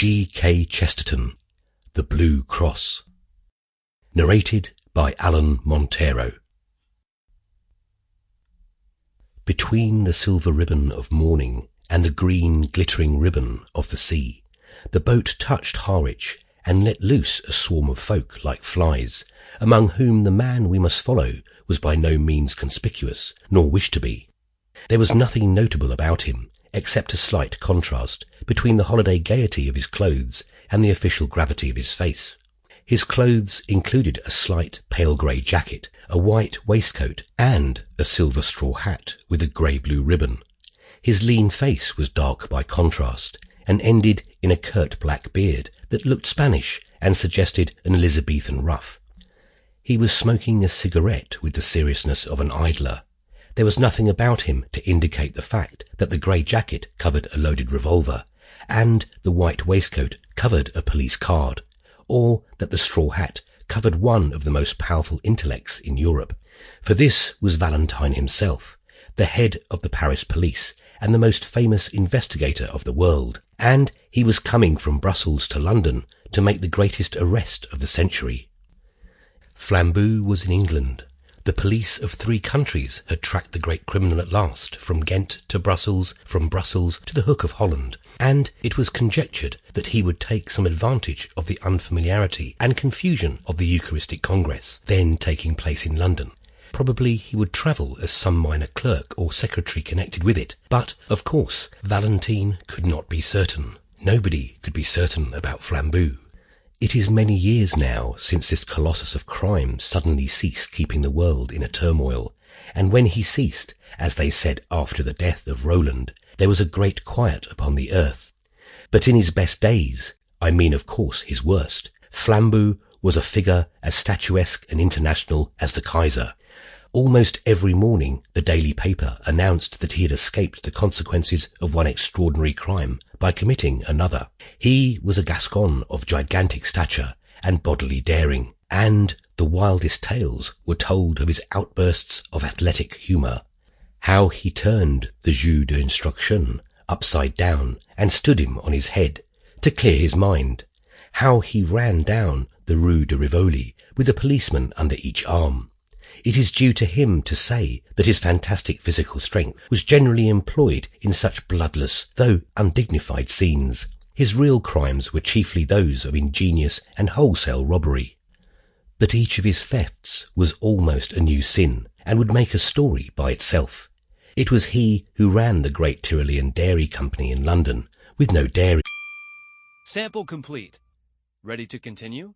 G.K. Chesterton, The Blue Cross. Narrated by Alan Montero. Between the silver ribbon of morning and the green glittering ribbon of the sea, the boat touched Harwich and let loose a swarm of folk like flies, among whom the man we must follow was by no means conspicuous, nor wished to be. There was nothing notable about him, except a slight contrast between the holiday gaiety of his clothes and the official gravity of his face. His clothes included a slight pale grey jacket, a white waistcoat, and a silver straw hat with a grey-blue ribbon. His lean face was dark by contrast, and ended in a curt black beard that looked Spanish and suggested an Elizabethan ruff. He was smoking a cigarette with the seriousness of an idler. There was nothing about him to indicate the fact that the grey jacket covered a loaded revolver, and the white waistcoat covered a police card, or that the straw hat covered one of the most powerful intellects in Europe. For this was Valentine himself, the head of the Paris police and the most famous investigator of the world, and he was coming from Brussels to London to make the greatest arrest of the century. Flambeau was in England. The police of 3 countries had tracked the great criminal at last, from Ghent to Brussels, from Brussels to the Hook of Holland, and it was conjectured that he would take some advantage of the unfamiliarity and confusion of the Eucharistic Congress, then taking place in London. Probably he would travel as some minor clerk or secretary connected with it, but, of course, Valentine could not be certain. Nobody could be certain about Flambeau. It is many years now since this colossus of crime suddenly ceased keeping the world in a turmoil, and when he ceased, as they said after the death of Roland, there was a great quiet upon the earth. But in his best days, I mean of course his worst, Flambeau was a figure as statuesque and international as the Kaiser. Almost every morning the daily paper announced that he had escaped the consequences of one extraordinary crime by committing another. He was a Gascon of gigantic stature and bodily daring, and the wildest tales were told of his outbursts of athletic humour. How he turned the jus d'instruction upside down and stood him on his head to clear his mind. How he ran down the Rue de Rivoli with a policeman under each arm. It is due to him to say that his fantastic physical strength was generally employed in such bloodless, though undignified scenes. His real crimes were chiefly those of ingenious and wholesale robbery. But each of his thefts was almost a new sin, and would make a story by itself. It was he who ran the great Tyrolean Dairy Company in London, with no dairy. Sample complete. Ready to continue?